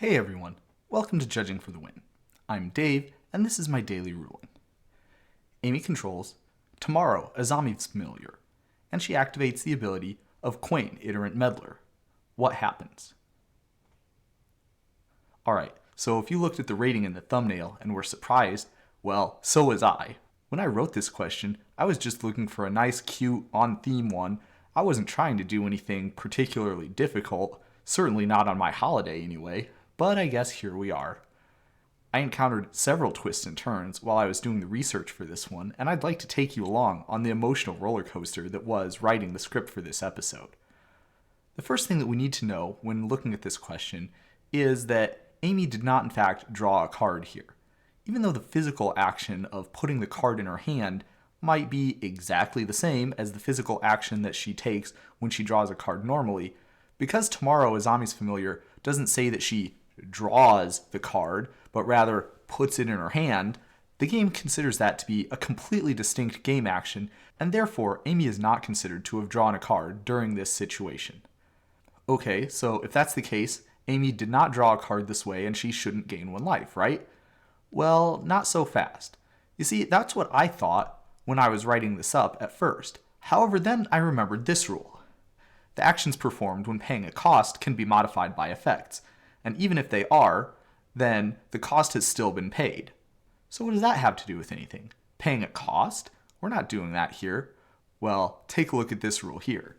Hey everyone, welcome to Judging for the Win. I'm Dave, and this is my daily ruling. Amy controls tomorrow Azami's familiar, and she activates the ability of Kwain, Itinerant Meddler. What happens? Alright, so if you looked at the rating in the thumbnail and were surprised, well, so was I. When I wrote this question, I was just looking for a nice, cute, on-theme one. I wasn't trying to do anything particularly difficult, certainly not on my holiday anyway. But I guess here we are. I encountered several twists and turns while I was doing the research for this one, and I'd like to take you along on the emotional roller coaster that was writing the script for this episode. The first thing that we need to know when looking at this question is that Amy did not in fact draw a card here. Even though the physical action of putting the card in her hand might be exactly the same as the physical action that she takes when she draws a card normally, because tomorrow Azami's familiar doesn't say that she draws the card, but rather puts it in her hand, the game considers that to be a completely distinct game action, and therefore Amy is not considered to have drawn a card during this situation. Okay, so if that's the case, Amy did not draw a card this way and she shouldn't gain one life, right? Well, not so fast. You see, that's what I thought when I was writing this up at first. However, then I remembered this rule. The actions performed when paying a cost can be modified by effects, and even if they are, then the cost has still been paid. So what does that have to do with anything? Paying a cost? We're not doing that here. Well, take a look at this rule here.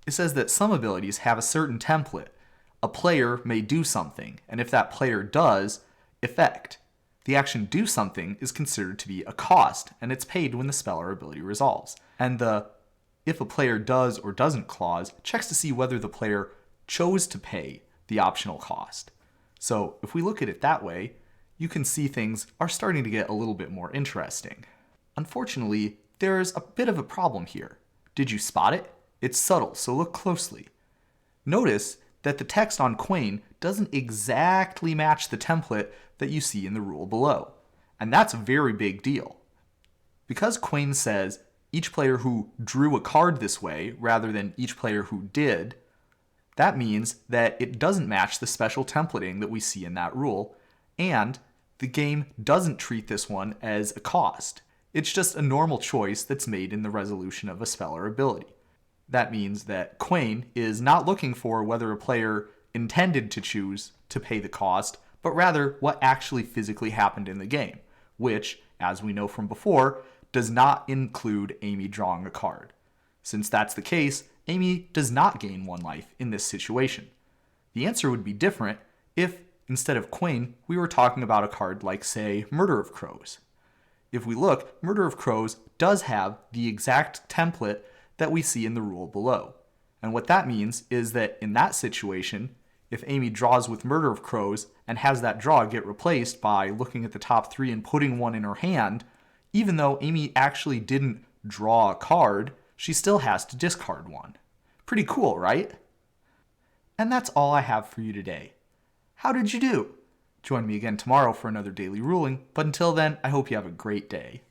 It says that some abilities have a certain template. A player may do something, and if that player does, effect. The action do something is considered to be a cost, and it's paid when the spell or ability resolves. And the if a player does or doesn't clause checks to see whether the player chose to pay the optional cost. So if we look at it that way, you can see things are starting to get a little bit more interesting. Unfortunately, there's a bit of a problem here. Did you spot it? It's subtle, so look closely. Notice that the text on Kwain doesn't exactly match the template that you see in the rule below. And that's a very big deal. Because Kwain says each player who drew a card this way rather than each player who did, that means that it doesn't match the special templating that we see in that rule, and the game doesn't treat this one as a cost. It's just a normal choice that's made in the resolution of a spell or ability. That means that Kwain is not looking for whether a player intended to choose to pay the cost, but rather what actually physically happened in the game, which, as we know from before, does not include Amy drawing a card. Since that's the case, Amy does not gain one life in this situation. The answer would be different if, instead of Kwain, we were talking about a card like, say, Murder of Crows. If we look, Murder of Crows does have the exact template that we see in the rule below. And what that means is that in that situation, if Amy draws with Murder of Crows and has that draw get replaced by looking at the top three and putting one in her hand, even though Amy actually didn't draw a card, she still has to discard one. Pretty cool, right? And that's all I have for you today. How did you do? Join me again tomorrow for another daily ruling, but until then, I hope you have a great day.